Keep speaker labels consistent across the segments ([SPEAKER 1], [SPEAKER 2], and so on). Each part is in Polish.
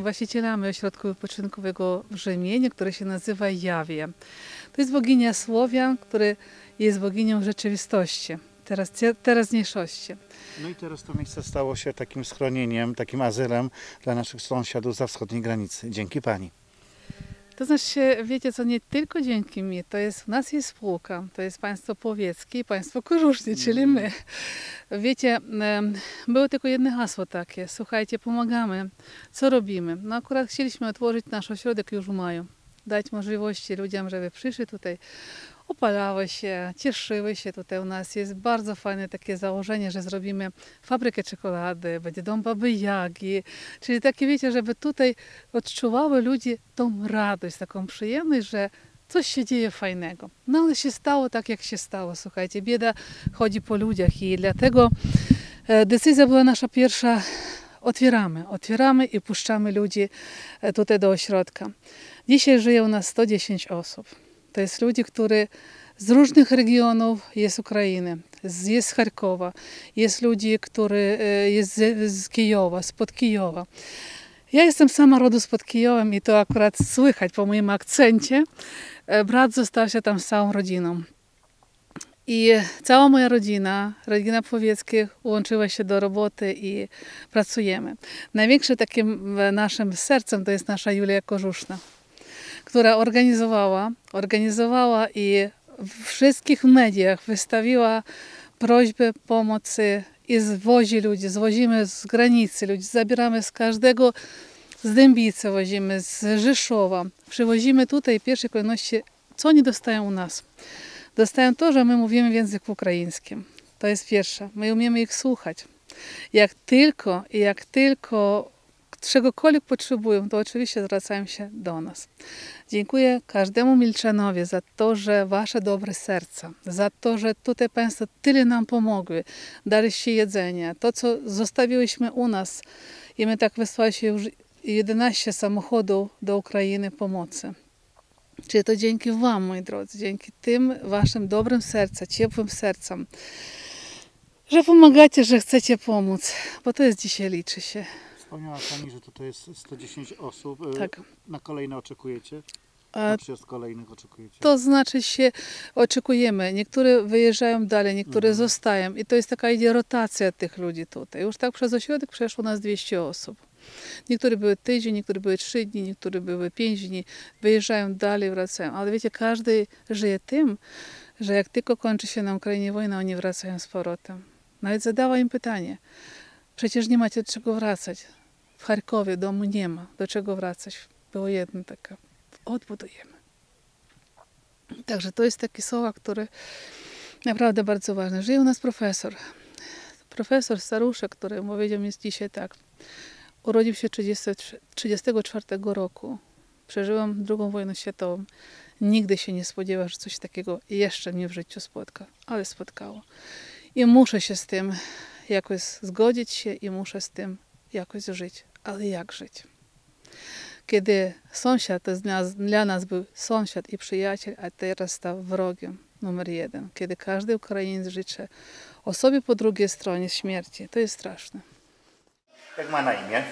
[SPEAKER 1] właścicielami ośrodku wypoczynkowego w Rzymienie, który się nazywa Jawie. To jest bogini Słowian, który jest boginią rzeczywistości, teraźniejszości.
[SPEAKER 2] No i teraz to miejsce stało się takim schronieniem, takim azylem dla naszych sąsiadów za wschodniej granicy. Dzięki Pani.
[SPEAKER 1] To znaczy, wiecie co, nie tylko dzięki mi, u nas jest spółka, to jest państwo powieckie i państwo kożusznie, czyli my. Wiecie, było tylko jedno hasło takie, słuchajcie, pomagamy, co robimy? No akurat chcieliśmy otworzyć nasz ośrodek już w maju, dać możliwości ludziom, żeby przyszli tutaj, opalały się, cieszyły się. Tutaj u nas jest bardzo fajne takie założenie, że zrobimy fabrykę czekolady, będzie dom Baby Jagi, czyli takie, wiecie, żeby tutaj odczuwały ludzie tą radość, taką przyjemność, że coś się dzieje fajnego. No ale się stało tak, jak się stało, słuchajcie, bieda chodzi po ludziach i dlatego decyzja była nasza pierwsza, otwieramy i puszczamy ludzi tutaj do ośrodka. Dzisiaj żyje u nas 110 osób. To jest ludzi, którzy z różnych regionów, jest z Ukrainy, jest z Charkowa, jest ludzi, którzy jest z Kijowa, spod Kijowa. Ja jestem sama rodem spod Kijowem i to akurat słychać po moim akcencie. Brat został się tam z całą rodziną. I cała moja rodzina Powieckich, łączyła się do roboty i pracujemy. Największym takim naszym sercem to jest nasza Julia Kożuszna, która organizowała i w wszystkich mediach wystawiła prośbę pomocy i zwozi ludzi, zwozimy z granicy ludzi, zabieramy z każdego, z Dębicy wozimy, z Rzeszowa, przywozimy tutaj w pierwszej kolejności, co oni dostają u nas. Dostają to, że my mówimy w języku ukraińskim. To jest pierwsze. My umiemy ich słuchać. Jak tylko czegokolwiek potrzebują, to oczywiście zwracają się do nas. Dziękuję każdemu Milczanowi za to, że wasze dobre serca, za to, że tutaj Państwo tyle nam pomogły, daliście jedzenie, to co zostawiłyśmy u nas i my tak wysłaliśmy już 11 samochodów do Ukrainy pomocy. Czyli to dzięki wam, moi drodzy, dzięki tym waszym dobrym sercom, ciepłym sercom, że pomagacie, że chcecie pomóc, bo to jest dzisiaj liczy się.
[SPEAKER 2] Wspomniała Pani, że tutaj jest 110 osób.
[SPEAKER 1] Tak.
[SPEAKER 2] Na kolejne oczekujecie? Na przyjazd kolejnych oczekujecie?
[SPEAKER 1] To znaczy się oczekujemy. Niektóre wyjeżdżają dalej, niektóre zostają. I to jest taka idzie rotacja tych ludzi tutaj. Już tak przez ośrodek przeszło nas 200 osób. Niektóre były tydzień, niektóre były 3 dni, niektóre były 5 dni. Wyjeżdżają dalej, wracają. Ale wiecie, każdy żyje tym, że jak tylko kończy się na Ukrainie wojna, oni wracają z powrotem. Nawet zadała im pytanie. Przecież nie macie do czego wracać. W Charkowie domu nie ma. Do czego wracać? Było jedno takie. Odbudujemy. Także to jest takie słowa, które naprawdę bardzo ważne. Żyje u nas profesor. Profesor staruszek, który powiedział mi dzisiaj tak. Urodził się 1934 roku. Przeżyłam II wojnę światową. Nigdy się nie spodziewał, że coś takiego jeszcze mnie w życiu spotka. Ale spotkało. I muszę się z tym jakoś zgodzić się i muszę z tym jakoś żyć. Ale jak żyć? Kiedy sąsiad to dla nas był sąsiad i przyjaciel, a teraz stał wrogiem numer 1. Kiedy każdy Ukrainiec życzy osobie po drugiej stronie śmierci. To jest straszne.
[SPEAKER 2] Jak ma na imię?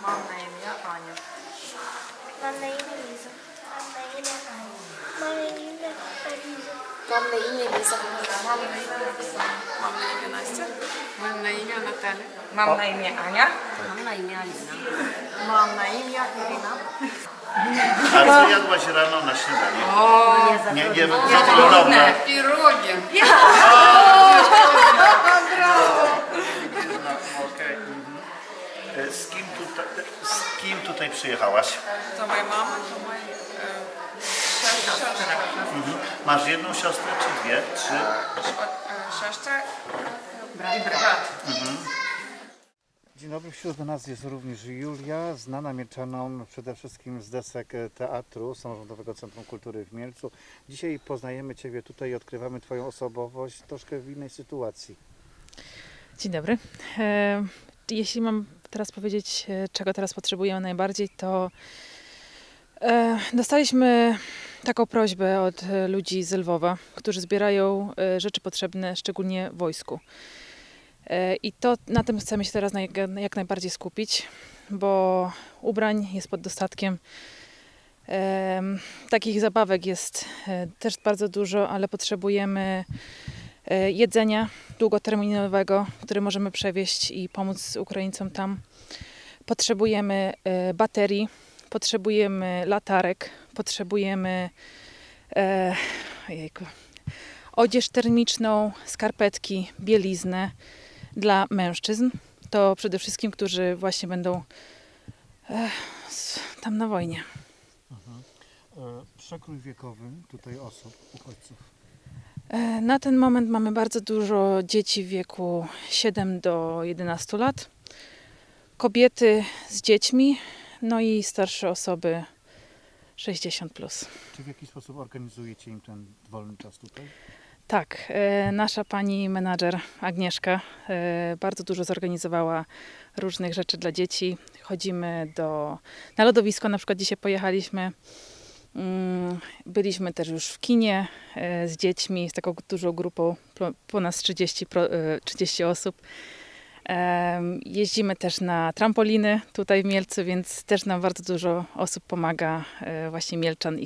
[SPEAKER 3] Mam na imię Ania.
[SPEAKER 4] Mam na imię Liza. Mam na imię Ania. Mam na imię Liza.
[SPEAKER 3] Mam na imię Liza. Mam na imię Liza. Mam na imię Настя. Mam na imię Natalia. Mam na imię Ania. Mam na imię Alina. Mam na imię Irina.
[SPEAKER 2] A co jadłaś rano na śniadanie? Nie, zatrudnione.
[SPEAKER 3] Pirogi.
[SPEAKER 2] Z kim tutaj przyjechałaś?
[SPEAKER 3] To moja mama, to moja siostra.
[SPEAKER 2] Masz jedną siostrę, czy dwie, trzy?
[SPEAKER 3] Siostra i brat.
[SPEAKER 2] Dzień dobry, wśród nas jest również Julia, znana Mielczanom przede wszystkim z desek teatru Samorządowego Centrum Kultury w Mielcu. Dzisiaj poznajemy Ciebie tutaj i odkrywamy Twoją osobowość troszkę w innej sytuacji.
[SPEAKER 5] Dzień dobry. Jeśli mam teraz powiedzieć, czego teraz potrzebujemy najbardziej, to dostaliśmy taką prośbę od ludzi z Lwowa, którzy zbierają rzeczy potrzebne szczególnie wojsku. I to na tym chcemy się teraz jak najbardziej skupić. bo ubrań jest pod dostatkiem. Takich zabawek jest też bardzo dużo, ale potrzebujemy jedzenia długoterminowego, które możemy przewieźć i pomóc Ukraińcom tam. Potrzebujemy baterii, potrzebujemy latarek, potrzebujemy odzież termiczną, skarpetki, bieliznę dla mężczyzn. To przede wszystkim, którzy właśnie będą tam na wojnie.
[SPEAKER 2] Przekrój wiekowy tutaj osób, uchodźców.
[SPEAKER 5] Na ten moment mamy bardzo dużo dzieci w wieku 7 do 11 lat. Kobiety z dziećmi, no i starsze osoby 60+.
[SPEAKER 2] Czy w jakiś sposób organizujecie im ten wolny czas tutaj?
[SPEAKER 5] Tak, nasza pani menadżer Agnieszka bardzo dużo zorganizowała różnych rzeczy dla dzieci. Chodzimy na lodowisko, na przykład dzisiaj pojechaliśmy. Byliśmy też już w kinie z dziećmi, z taką dużą grupą, ponad 30 osób. Jeździmy też na trampoliny tutaj w Mielcu, więc też nam bardzo dużo osób pomaga, właśnie Mielczan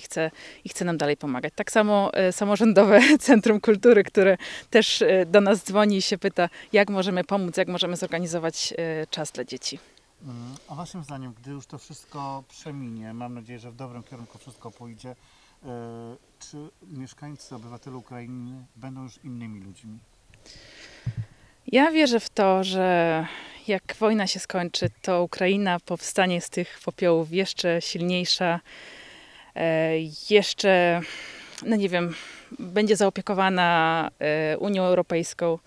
[SPEAKER 5] i chce nam dalej pomagać. Tak samo samorządowe Centrum Kultury, które też do nas dzwoni i się pyta, jak możemy pomóc, jak możemy zorganizować czas dla dzieci.
[SPEAKER 2] A waszym zdaniem, gdy już to wszystko przeminie, mam nadzieję, że w dobrym kierunku wszystko pójdzie, czy mieszkańcy, obywatele Ukrainy będą już innymi ludźmi?
[SPEAKER 5] Ja wierzę w to, że jak wojna się skończy, to Ukraina powstanie z tych popiołów jeszcze silniejsza, jeszcze, no nie wiem, będzie zaopiekowana Unią Europejską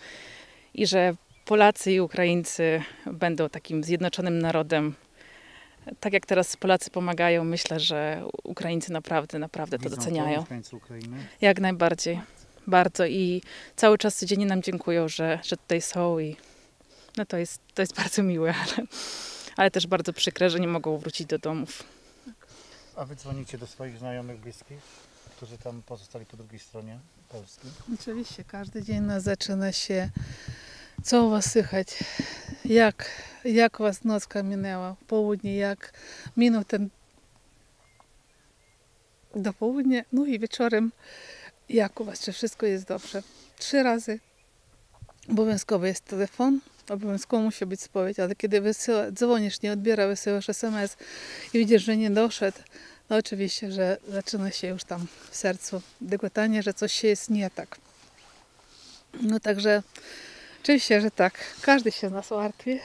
[SPEAKER 5] i że Polacy i Ukraińcy będą takim zjednoczonym narodem. Tak jak teraz Polacy pomagają, myślę, że Ukraińcy naprawdę to doceniają.
[SPEAKER 2] Mieszkańcy Ukrainy?
[SPEAKER 5] Jak najbardziej. Bardzo i cały czas codziennie nam dziękują, że tutaj są i no to jest bardzo miłe, ale też bardzo przykre, że nie mogą wrócić do domów.
[SPEAKER 2] A wy dzwonicie do swoich znajomych, bliskich, którzy tam pozostali po drugiej stronie Polski?
[SPEAKER 1] Oczywiście, każdy dzień nas zaczyna się, co u was słychać, jak u was nocka minęła, południe, jak minął ten do południa, no i wieczorem, jak u was, czy wszystko jest dobrze. 3 razy obowiązkowy jest telefon, obowiązkowo musi być spowiedź, ale kiedy dzwonisz, nie odbiera, wysyłasz SMS i widzisz, że nie doszedł, no oczywiście, że zaczyna się już tam w sercu dygotanie, że coś się jest nie tak. No także oczywiście, że tak, każdy się nas martwi,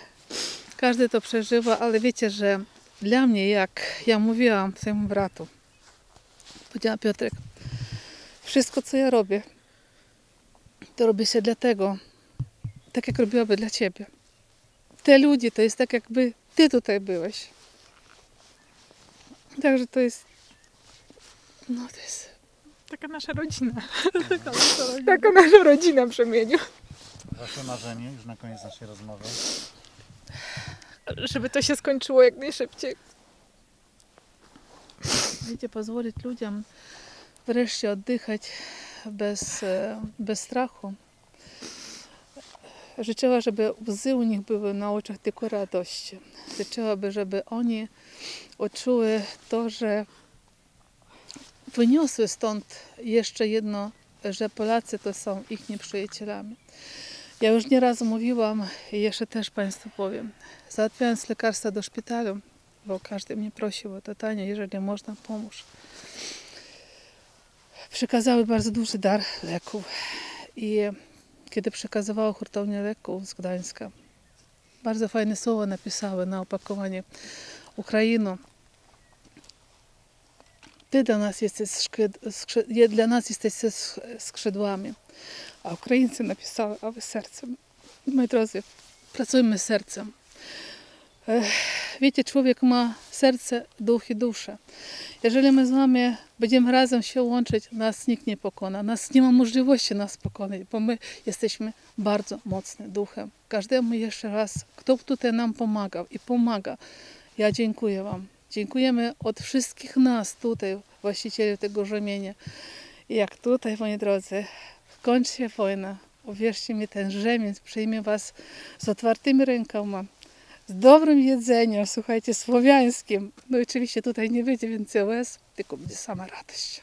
[SPEAKER 1] każdy to przeżywa, ale wiecie, że dla mnie, jak ja mówiłam swojemu bratu, powiedziała Piotrek, wszystko co ja robię, to robię się dlatego, tak jak robiłaby dla ciebie. Te ludzie, to jest tak jakby ty tutaj byłeś. Także to jest, no to jest
[SPEAKER 5] Taka nasza rodzina. Taka nasza rodzina w Brzemieniu.
[SPEAKER 2] Wasze marzenie już na koniec naszej rozmowy?
[SPEAKER 5] Żeby to się skończyło jak najszybciej.
[SPEAKER 1] wiecie, pozwolić ludziom wreszcie oddychać bez strachu. Życzyła, żeby łzy u nich były na oczach tylko radości. Życzyłaby, żeby oni odczuły to, że wyniosły stąd jeszcze jedno, że Polacy to są ich nieprzyjacielami. Ja już nieraz mówiłam i jeszcze też Państwu powiem. Załatwiając lekarstwa do szpitalu, bo każdy mnie prosił o to tanie, jeżeli można, pomóż. Przekazały bardzo duży dar leków i kiedy przekazywała hurtownię leków z Gdańska, bardzo fajne słowo napisały na opakowaniu: Ukraino, Ty dla nas jesteś skrzydłami. A Ukraińcy napisały: a wy sercem. Moi drodzy, pracujmy sercem. Wiecie, człowiek ma serce, duch i duszę. Jeżeli my z wami będziemy razem się łączyć, nas nikt nie pokona. Nie ma możliwości nas pokonać, bo my jesteśmy bardzo mocny duchem. Każdemu jeszcze raz, kto tutaj nam pomagał i pomaga, ja dziękuję wam. Dziękujemy od wszystkich nas tutaj, właścicieli tego rzemienia. I jak tutaj, moi drodzy, kończy się wojna, uwierzcie mi, ten rzemień przyjmie was z otwartymi rękoma, z dobrym jedzeniem, słuchajcie, słowiańskim. No i oczywiście tutaj nie będzie więcej łez, tylko będzie sama radość.